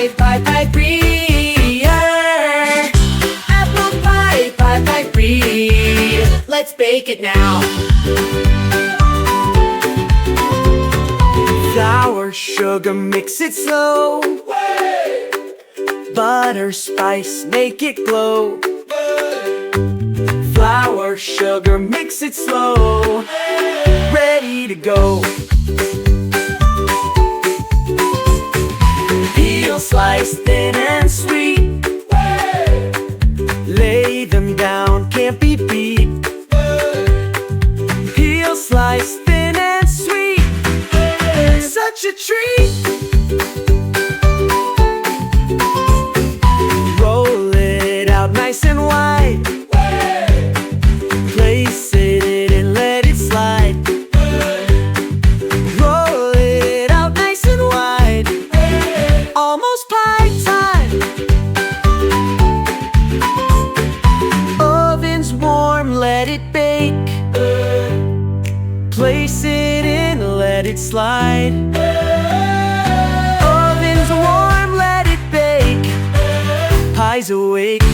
pie, Brie. Apple pie, Brie. Let's bake it now. Flour, sugar, mix it slow. Butter, spice, make it glow. Flour, sugar, mix it slow. Ready to go. Peel, slice, thin and sweet. Lay them down, can't be beat. Peel, slice, thin and sweet. Such a treat. Roll it out nice and wide. Place it and let it slide. Roll it out nice and wide. Almost pie time. Oven's warm, let it bake. Place it in, let it slide. Oven's warm, let it bake. Pie's awake.